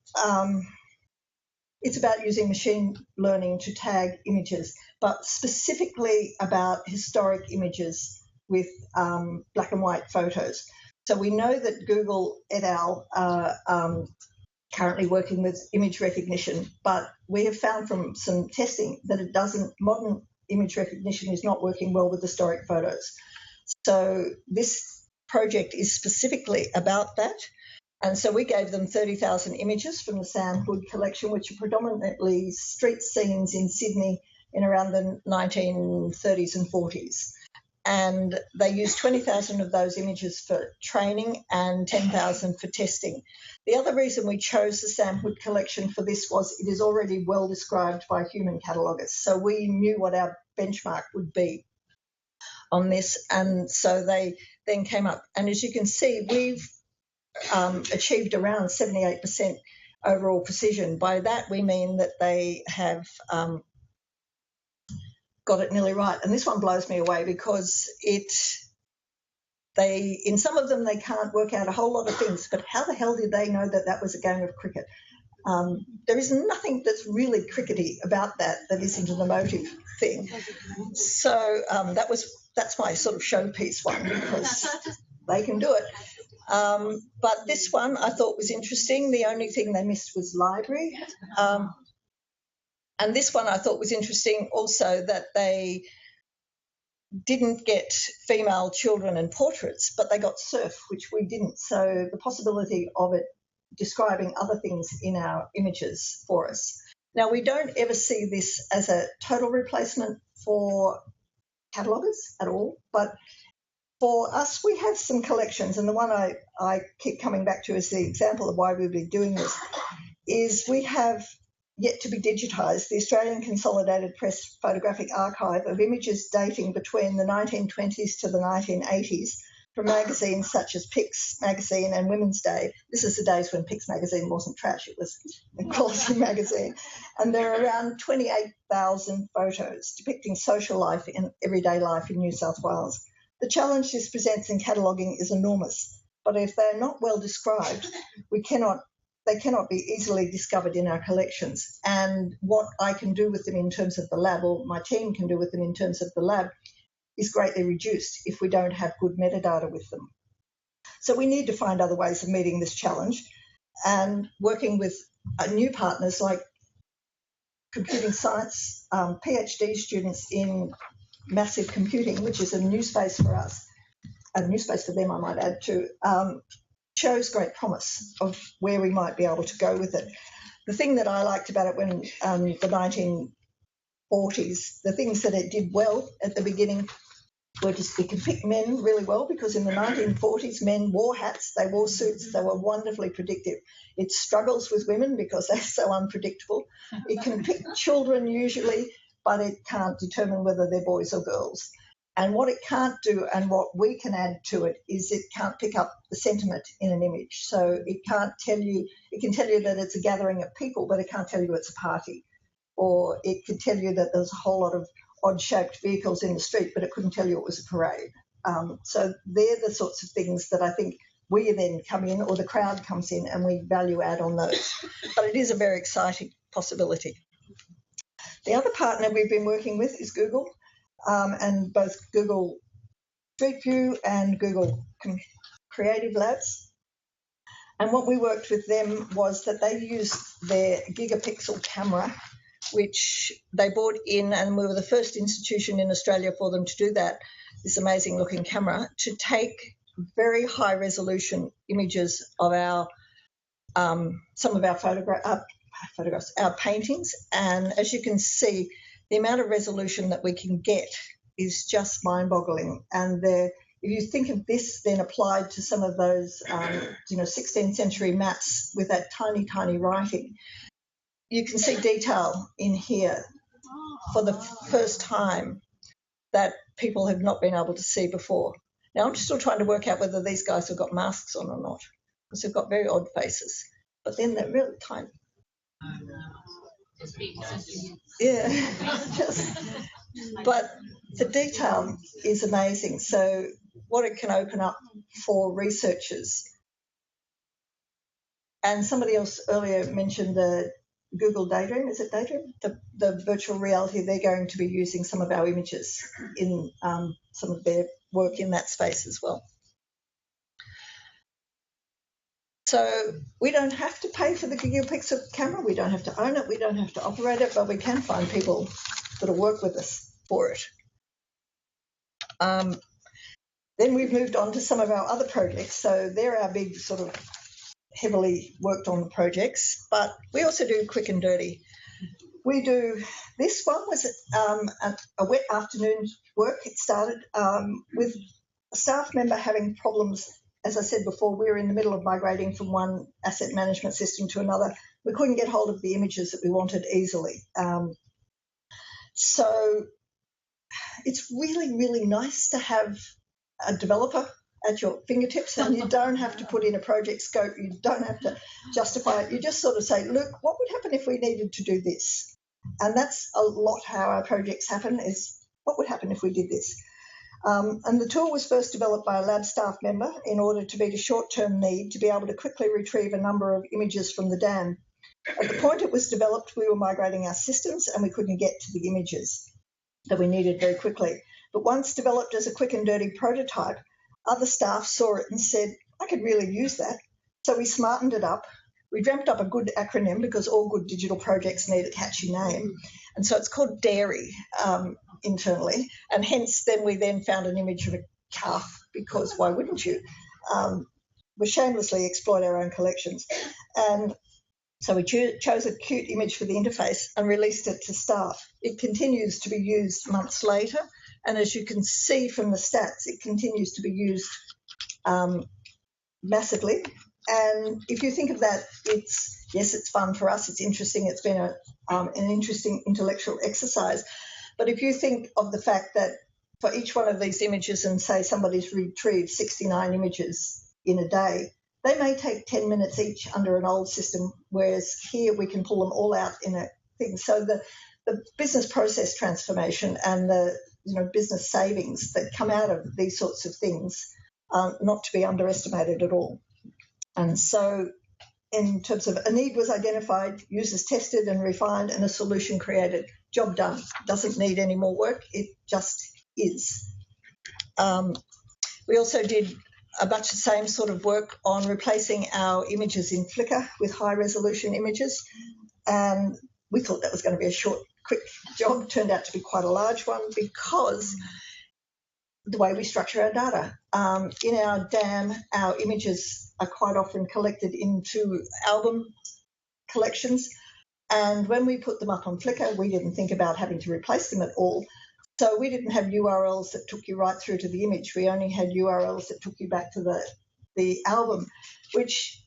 it's about using machine learning to tag images, but specifically about historic images with black and white photos. So we know that Google et al. Are currently working with image recognition, but we have found from some testing that it doesn't, modern image recognition is not working well with historic photos. So this project is specifically about that. And so we gave them 30,000 images from the Sam Hood collection, which are predominantly street scenes in Sydney in around the 1930s and 40s. And they used 20,000 of those images for training and 10,000 for testing. The other reason we chose the Sam Hood collection for this was it is already well described by human cataloguers. So we knew what our benchmark would be on this. And so they then came up. And as you can see, we've achieved around 78% overall precision. By that, we mean that they have got it nearly right. And this one blows me away because in some of them they can't work out a whole lot of things, but how the hell did they know that that was a game of cricket? There is nothing that's really crickety about that isn't an emotive thing. So that's my sort of showpiece one, because they can do it. But this one I thought was interesting. The only thing they missed was library. And this one I thought was interesting also, that they didn't get female children and portraits, but they got surf, which we didn't. So the possibility of it describing other things in our images for us. Now, we don't ever see this as a total replacement for cataloguers at all, but for us, we have some collections, and the one I keep coming back to as the example of why we've been doing this is we have yet to be digitised the Australian Consolidated Press Photographic Archive of images dating between the 1920s to the 1980s from magazines such as Pix magazine and Women's Day. This is the days when Pix magazine wasn't trash, it was a quality magazine. And there are around 28,000 photos depicting social life and everyday life in New South Wales. The challenge this presents in cataloguing is enormous, but if they're not well described, they cannot be easily discovered in our collections. And what I can do with them in terms of the lab, or my team can do with them in terms of the lab, is greatly reduced if we don't have good metadata with them. So we need to find other ways of meeting this challenge, and working with new partners like computing science, PhD students in massive computing, which is a new space for us, a new space for them I might add too, shows great promise of where we might be able to go with it. The thing that I liked about it when the 1940s, the things that it did well at the beginning we can pick men really well because in the 1940s men wore hats, they wore suits, they were wonderfully predictive. It struggles with women because they're so unpredictable. It can pick children usually, but it can't determine whether they're boys or girls. And what it can't do and what we can add to it is it can't pick up the sentiment in an image. So it can't tell you, it can tell you that it's a gathering of people, but it can't tell you it's a party. Or it could tell you that there's a whole lot of odd-shaped vehicles in the street, but it couldn't tell you it was a parade. So they're the sorts of things that I think we then come in, or the crowd comes in, and we value add on those. But it is a very exciting possibility. The other partner we've been working with is Google, and both Google Street View and Google Creative Labs. And what we worked with them was that they used their gigapixel camera, which they bought in, and we were the first institution in Australia for them to do that, this amazing looking camera, to take very high resolution images of our some of our photographs, our paintings. And as you can see, the amount of resolution that we can get is just mind-boggling. And if you think of this then applied to some of those 16th century maps with that tiny, tiny writing, you can see detail in here for the first time that people have not been able to see before. Now, I'm still trying to work out whether these guys have got masks on or not, because they've got very odd faces, but then they're really tiny. Yeah, but the detail is amazing. So what it can open up for researchers. And somebody else earlier mentioned the Google Daydream. Is it Daydream? The virtual reality, they're going to be using some of our images in some of their work in that space as well. So we don't have to pay for the gigapixel camera. We don't have to own it. We don't have to operate it, but we can find people that will work with us for it. Then we've moved on to some of our other projects. So they're our big sort of heavily worked on projects, but we also do quick and dirty. We do, this one was a wet afternoon work. It started with a staff member having problems. As I said before, we were in the middle of migrating from one asset management system to another. We couldn't get hold of the images that we wanted easily. So it's really, really nice to have a developer at your fingertips, and you don't have to put in a project scope. You don't have to justify it. You just sort of say, look, what would happen if we needed to do this? And that's a lot how our projects happen, is what would happen if we did this? And the tool was first developed by a lab staff member in order to meet a short-term need to be able to quickly retrieve a number of images from the dam. At the point it was developed, we were migrating our systems and we couldn't get to the images that we needed very quickly. But once developed as a quick and dirty prototype, other staff saw it and said, I could really use that. So we smartened it up. We dreamt up a good acronym because all good digital projects need a catchy name. And so it's called DAIRY internally. And hence then we then found an image of a calf, because why wouldn't you? We shamelessly exploit our own collections. And so we chose a cute image for the interface and released it to staff. It continues to be used months later. And as you can see from the stats, it continues to be used massively. And if you think of that, it's fun for us, it's interesting, it's been an interesting intellectual exercise. But if you think of the fact that for each one of these images, and say somebody's retrieved 69 images in a day, they may take 10 minutes each under an old system, whereas here we can pull them all out in a thing. So the business process transformation and the business savings that come out of these sorts of things are not to be underestimated at all. And so in terms of a need was identified, users tested and refined, and a solution created. Job done. Doesn't need any more work. It just is. We also did a bunch of same sort of work on replacing our images in Flickr with high resolution images. And we thought that was going to be a short, quick job. Turned out to be quite a large one because the way we structure our data. In our DAM, our images are quite often collected into album collections. And when we put them up on Flickr, we didn't think about having to replace them at all. So we didn't have URLs that took you right through to the image. We only had URLs that took you back to the album, which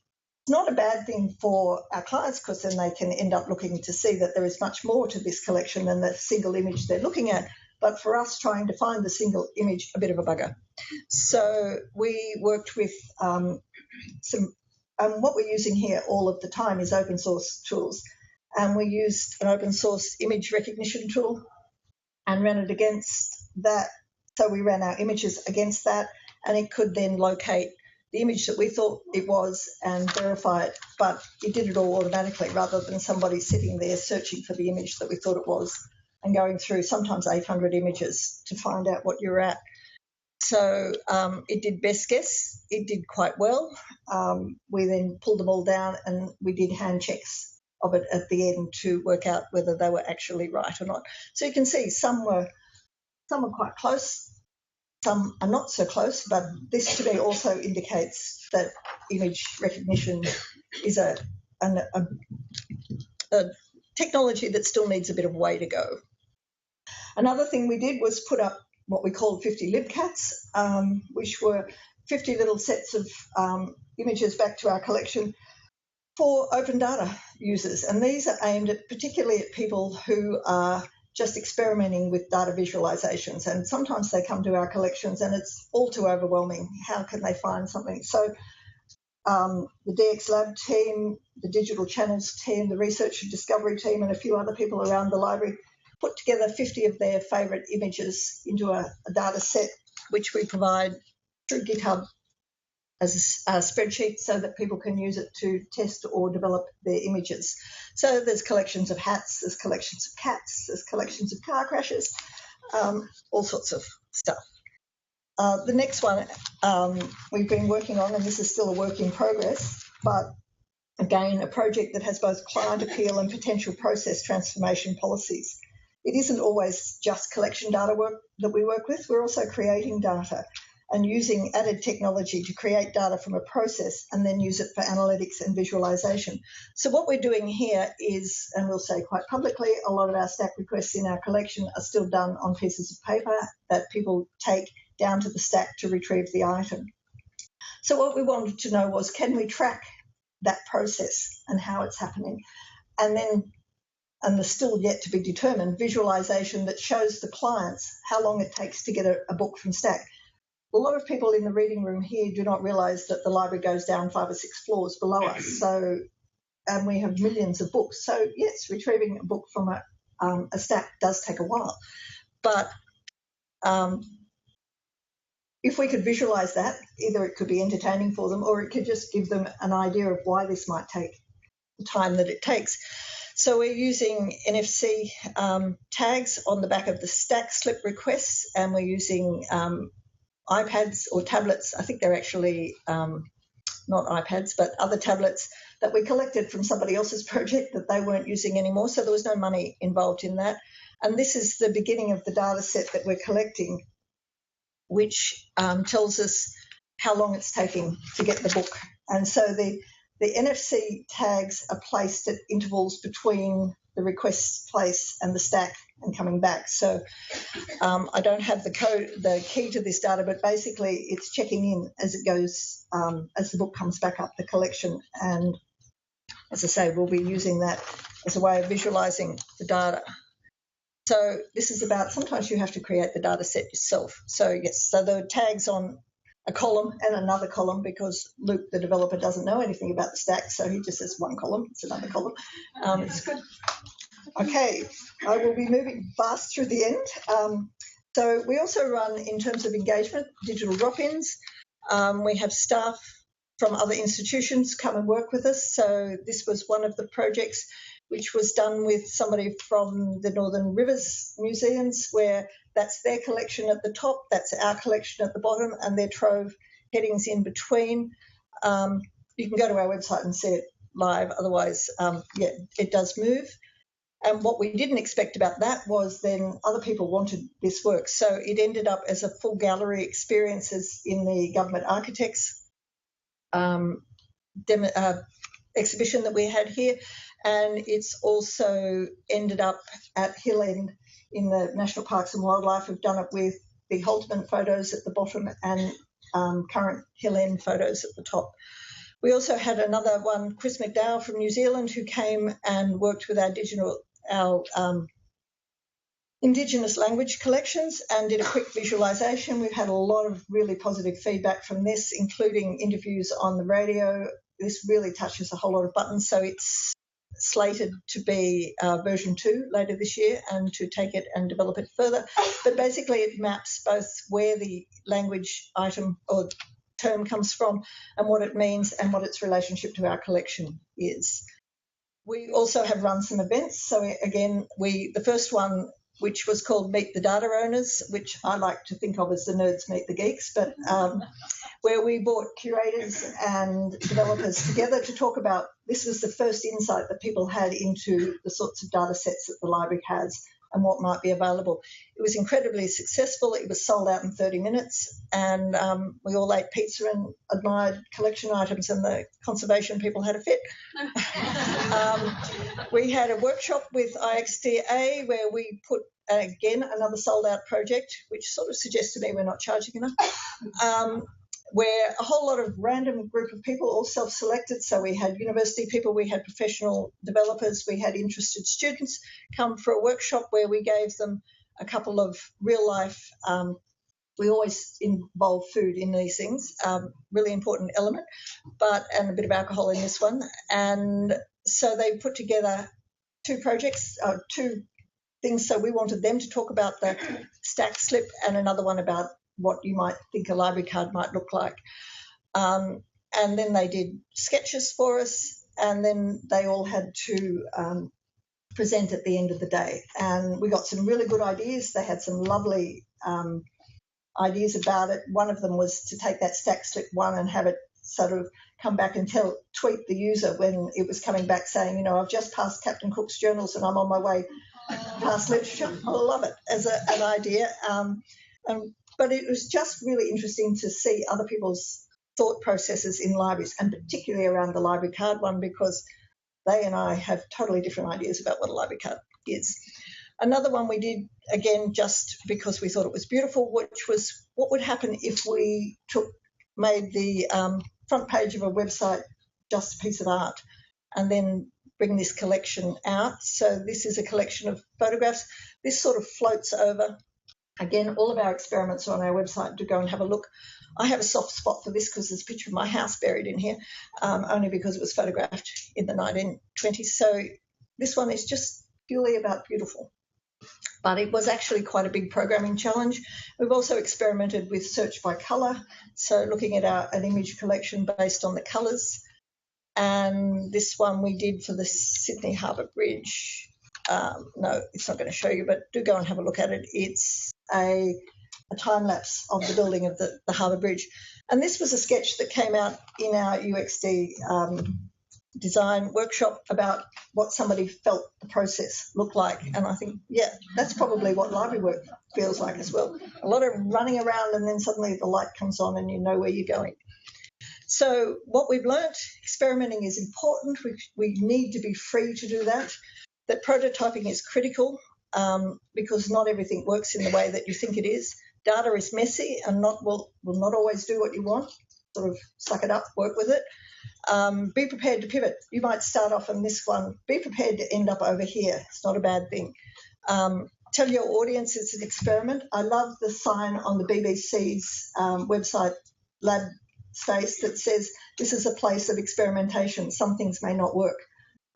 is not a bad thing for our clients, because then they can end up looking to see that there is much more to this collection than the single image they're looking at. But for us, trying to find the single image, a bit of a bugger. So we worked with what we're using here all of the time is open source tools. And we used an open source image recognition tool and ran it against that. So we ran our images against that, and it could then locate the image that we thought it was and verify it. But it did it all automatically, rather than somebody sitting there searching for the image that we thought it was and going through sometimes 800 images to find out what you're at. So it did best guess. It did quite well. We then pulled them all down and we did hand checks of it at the end to work out whether they were actually right or not. So you can see some were quite close, some are not so close, but this to me also indicates that image recognition is a technology that still needs a bit of way to go. Another thing we did was put up what we called 50 libcats, which were 50 little sets of images back to our collection for open data users. And these are aimed at particularly at people who are just experimenting with data visualizations. And sometimes they come to our collections and it's all too overwhelming. How can they find something? So the DX Lab team, the digital channels team, the research and discovery team, and a few other people around the library put together 50 of their favourite images into a data set, which we provide through GitHub as a spreadsheet so that people can use it to test or develop their images. So there's collections of hats, there's collections of cats, there's collections of car crashes, all sorts of stuff. The next one we've been working on, and this is still a work in progress, but again, a project that has both client appeal and potential process transformation policies. It isn't always just collection data work that we work with. We're also creating data and using added technology to create data from a process and then use it for analytics and visualization. So what we're doing here is, and we'll say quite publicly, a lot of our stack requests in our collection are still done on pieces of paper that people take down to the stack to retrieve the item. So what we wanted to know was, can we track that process and how it's happening? And then, and there's still yet to be determined, visualization that shows the clients how long it takes to get a book from stack. A lot of people in the reading room here do not realise that the library goes down 5 or 6 floors below us. So, and we have millions of books. So yes, retrieving a book from a stack does take a while. But if we could visualise that, either it could be entertaining for them or it could just give them an idea of why this might take the time that it takes. So we're using NFC tags on the back of the stack slip requests, and we're using iPads or tablets. I think they're actually not iPads, but other tablets that we collected from somebody else's project that they weren't using anymore. So there was no money involved in that. And this is the beginning of the data set that we're collecting, which tells us how long it's taking to get the book. And so the NFC tags are placed at intervals between the request place and the stack and coming back. So I don't have the key to this data, but basically it's checking in as it goes, as the book comes back up the collection. And as I say, we'll be using that as a way of visualizing the data. So this is about, sometimes you have to create the data set yourself. So yes, so the tags on a column and another column, because Luke, the developer, doesn't know anything about the stack, so he just says one column, it's another column. It's good. Okay, I will be moving fast through the end. So we also run, in terms of engagement, digital drop-ins. We have staff from other institutions come and work with us. So this was one of the projects which was done with somebody from the Northern Rivers Museums, where that's their collection at the top, that's our collection at the bottom, and their trove headings in between. You can go to our website and see it live. Otherwise, yeah, it does move. And what we didn't expect about that was then other people wanted this work. So it ended up as a full gallery experiences in the Government Architects exhibition that we had here. And it's also ended up at Hill End in the National Parks and Wildlife. We've done it with the Halterman photos at the bottom and current hill end photos at the top. We also had another one, Chris McDowell from New Zealand, who came and worked with our Indigenous language collections and did a quick visualisation. We've had a lot of really positive feedback from this, including interviews on the radio. This really touches a whole lot of buttons, so it's slated to be version 2 later this year and to take it and develop it further. But basically it maps both where the language item or term comes from and what it means and what its relationship to our collection is. We also have run some events. So again, the first one, which was called Meet the Data Owners, which I like to think of as the nerds meet the geeks, but where we brought curators and developers together to talk about, this was the first insight that people had into the sorts of data sets that the library has and what might be available. It was incredibly successful. It was sold out in 30 minutes, and we all ate pizza and admired collection items, and the conservation people had a fit. We had a workshop with IFLA where we put, again, another sold-out project, which sort of suggests to me we're not charging enough, where a whole lot of random group of people, all self-selected. So we had university people, we had professional developers, we had interested students come for a workshop where we gave them a couple of real-life, we always involve food in these things, really important element, and a bit of alcohol in this one. And so they put together 2 projects, 2 things. So we wanted them to talk about the stack slip and another one about what you might think a library card might look like. And then they did sketches for us, and then they all had to present at the end of the day. And we got some really good ideas. They had some lovely ideas about it. One of them was to take that stack slip one and have it sort of come back and tweet the user when it was coming back saying, I've just passed Captain Cook's journals and I'm on my way past literature. I love it as an idea. But it was just really interesting to see other people's thought processes in libraries, and particularly around the library card one, because they and I have totally different ideas about what a library card is. Another one we did, again, just because we thought it was beautiful, which was what would happen if we made the front page of a website just a piece of art and then bring this collection out. So this is a collection of photographs. This sort of floats over. Again, all of our experiments are on our website. Do go and have a look. I have a soft spot for this because there's a picture of my house buried in here, only because it was photographed in the 1920s. So this one is just purely about beautiful. But it was actually quite a big programming challenge. We've also experimented with search by colour, so looking at an image collection based on the colours. And this one we did for the Sydney Harbour Bridge. No, it's not going to show you, but do go and have a look at it. It's a time-lapse of the building of the Harbour Bridge. And this was a sketch that came out in our UXD design workshop about what somebody felt the process looked like. And I think, yeah, that's probably what library work feels like as well. A lot of running around and then suddenly the light comes on and you know where you're going. So what we've learnt, experimenting is important. We need to be free to do that. That prototyping is critical because not everything works in the way that you think it is. Data is messy and will not always do what you want. Sort of suck it up, work with it. Be prepared to pivot. You might start off on this one. Be prepared to end up over here. It's not a bad thing. Tell your audience it's an experiment. I love the sign on the BBC's website lab space that says this is a place of experimentation. Some things may not work.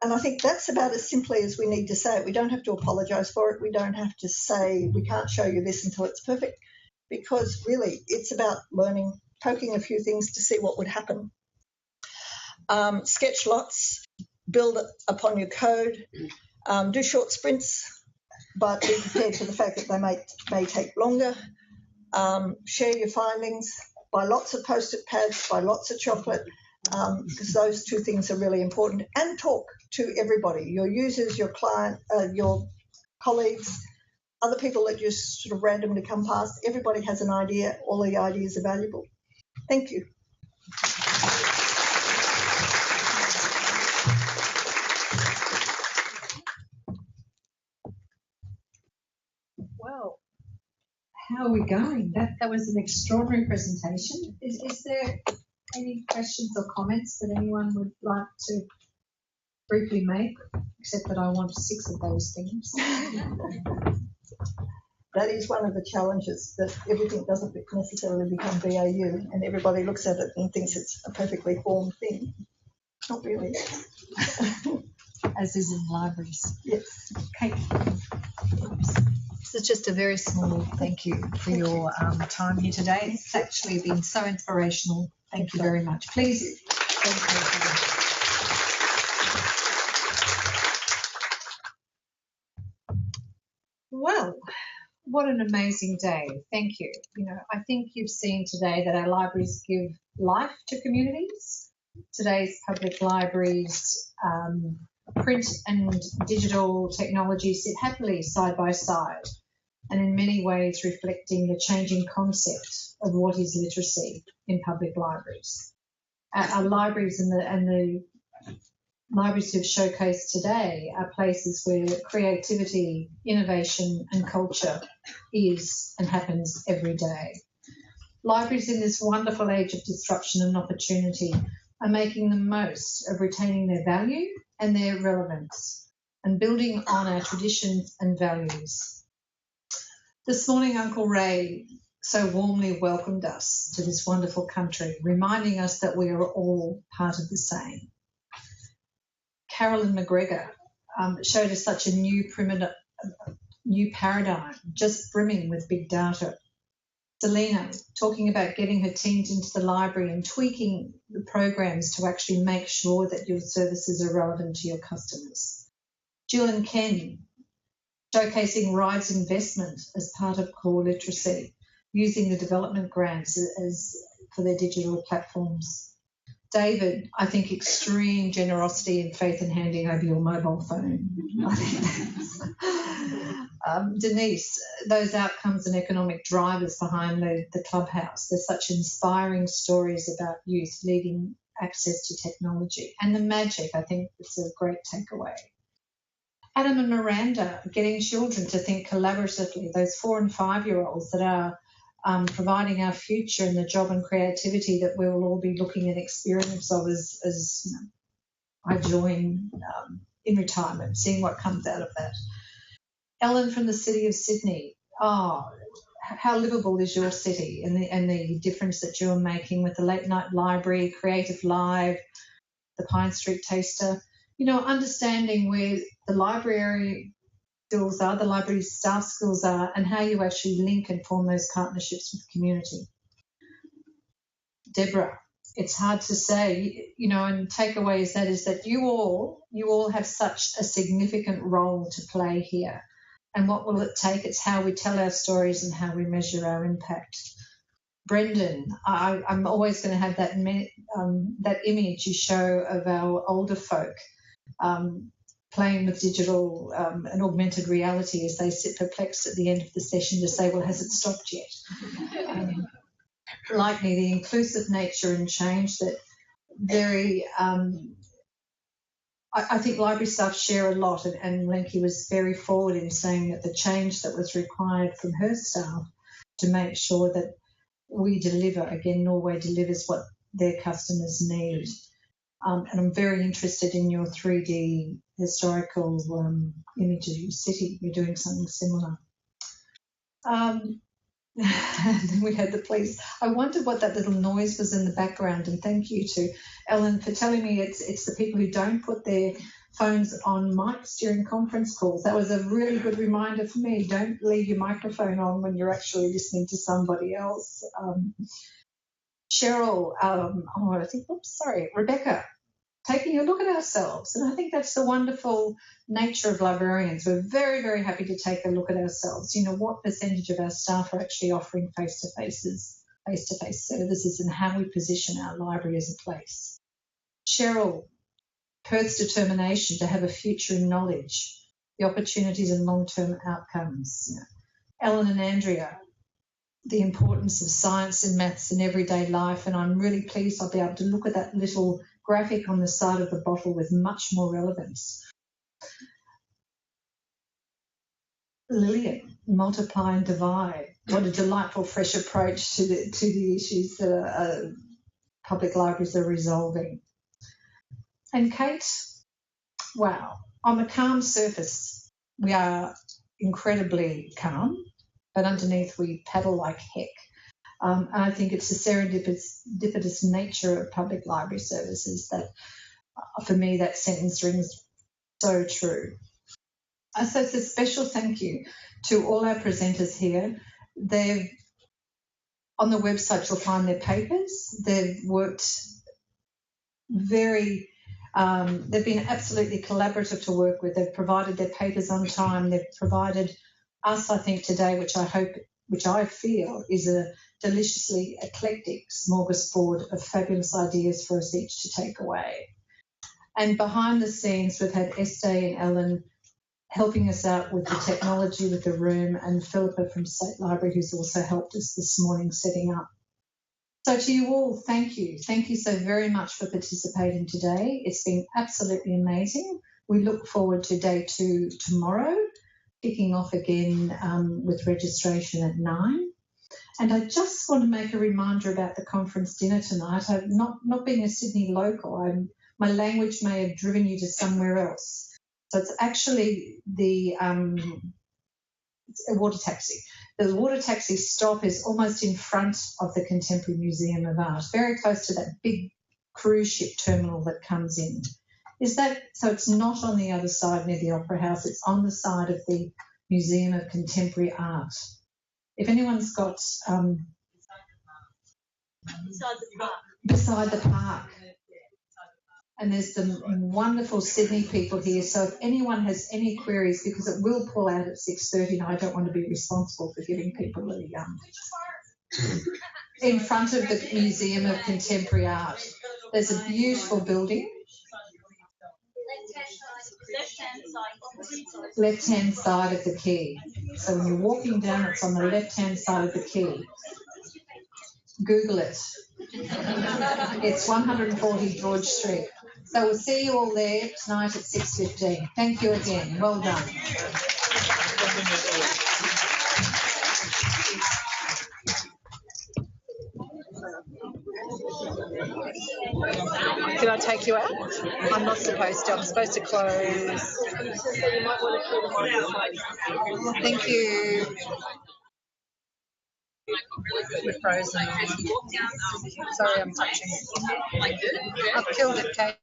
And I think that's about as simply as we need to say it. We don't have to apologise for it. We don't have to say we can't show you this until it's perfect, because really it's about learning, poking a few things to see what would happen. Sketch lots, build upon your code, do short sprints, but be prepared for the fact that they may take longer. Share your findings, buy lots of post-it pads, buy lots of chocolate, because those 2 things are really important, and talk to everybody, your users, your client, your colleagues, other people that just sort of randomly come past. Everybody has an idea. All the ideas are valuable. Thank you. are we going? That was an extraordinary presentation. Is there any questions or comments that anyone would like to briefly make, except that I want 6 of those things? That is one of the challenges, that everything doesn't necessarily become BAU, and everybody looks at it and thinks it's a perfectly formed thing. Not really. As is in libraries. Yes. Kate. This is just a very small thank you for your time here today. It's actually been so inspirational. Thank you very much. Please. Well, what an amazing day. Thank you. You know, I think you've seen today that our libraries give life to communities. Today's public libraries, print and digital technology sit happily side by side, and in many ways reflecting the changing concept of what is literacy in public libraries. Our libraries and the libraries who've showcased today are places where creativity, innovation and culture is and happens every day. Libraries in this wonderful age of disruption and opportunity are making the most of retaining their value and their relevance and building on our traditions and values. This morning, Uncle Ray so warmly welcomed us to this wonderful country, reminding us that we are all part of the same. Carolyn McGregor showed us such a new paradigm, just brimming with big data. Selena talking about getting her teams into the library and tweaking the programs to actually make sure that your services are relevant to your customers. Jill and Ken showcasing RIDE's investment as part of core literacy, using the development grants as for their digital platforms. David, I think extreme generosity and faith in handing over your mobile phone. Denise, those outcomes and economic drivers behind the clubhouse. There's such inspiring stories about youth leading access to technology. And the magic, I think, is a great takeaway. Adam and Miranda, getting children to think collaboratively, those 4 and 5-year-olds that are providing our future and the job and creativity that we will all be looking at experience of as you know, I join in retirement, seeing what comes out of that. Ellen from the City of Sydney, how livable is your city and the difference that you're making with the late night library, Creative Live, the Pine Street Taster, you know, understanding where the library skills are, the library staff skills are, and how you actually link and form those partnerships with the community. Deborah, it's hard to say, you know, and takeaway is that you all have such a significant role to play here. And what will it take? It's how we tell our stories and how we measure our impact. Brendan, I'm always going to have that image you show of our older folk playing with digital and augmented reality as they sit perplexed at the end of the session to say, well, has it stopped yet? Like me, the inclusive nature and change that very, I think library staff share a lot, and Lenky was very forward in saying that the change that was required from her staff to make sure that we deliver, again, Norway delivers what their customers need. And I'm very interested in your 3D historical image of your city. You're doing something similar. And then we had the police. I wondered what that little noise was in the background, and thank you to Ellen for telling me it's the people who don't put their phones on mics during conference calls. That was a really good reminder for me. Don't leave your microphone on when you're actually listening to somebody else. Cheryl, Rebecca, taking a look at ourselves. And I think that's the wonderful nature of librarians. We're very, very happy to take a look at ourselves. You know, what percentage of our staff are actually offering face-to-face services and how we position our library as a place. Cheryl, Perth's determination to have a future in knowledge, the opportunities and long-term outcomes. You know, Ellen and Andrea, the importance of science and maths in everyday life, and I'm really pleased I'll be able to look at that little graphic on the side of the bottle with much more relevance. Lillian, multiply and divide. What a delightful, fresh approach to the issues that public libraries are resolving. And Kate, wow, on the calm surface, we are incredibly calm, but underneath we paddle like heck. And I think it's the serendipitous nature of public library services that, for me, that sentence rings so true. So it's a special thank you to all our presenters here. On the website you'll find their papers. They've worked they've been absolutely collaborative to work with. They've provided their papers on time. They've provided us, I think, today, which I feel is a deliciously eclectic smorgasbord of fabulous ideas for us each to take away. And behind the scenes, we've had Estee and Ellen helping us out with the technology, with the room, and Philippa from State Library, who's also helped us this morning setting up. So to you all, thank you. Thank you so very much for participating today. It's been absolutely amazing. We look forward to day 2 tomorrow, kicking off again with registration at 9. And I just want to make a reminder about the conference dinner tonight. Not being a Sydney local, my language may have driven you to somewhere else. So it's actually it's a water taxi. The water taxi stop is almost in front of the Contemporary Museum of Art, very close to that big cruise ship terminal that comes in. So it's not on the other side near the Opera House, it's on the side of the Museum of Contemporary Art. If anyone's got beside the park. And there's some wonderful Sydney people here. So if anyone has any queries, because it will pull out at 6:30, and I don't want to be responsible for giving people in front of the Museum of Contemporary Art. There's a beautiful building. Left-hand side of the quay. So when you're walking down, it's on the left-hand side of the quay. Google it. It's 140 George Street. So we'll see you all there tonight at 6:15. Thank you again. Well done. Can I take you out? I'm not supposed to. I'm supposed to close. Thank you. We're frozen. Sorry, I'm touching it. I've killed it, Kate.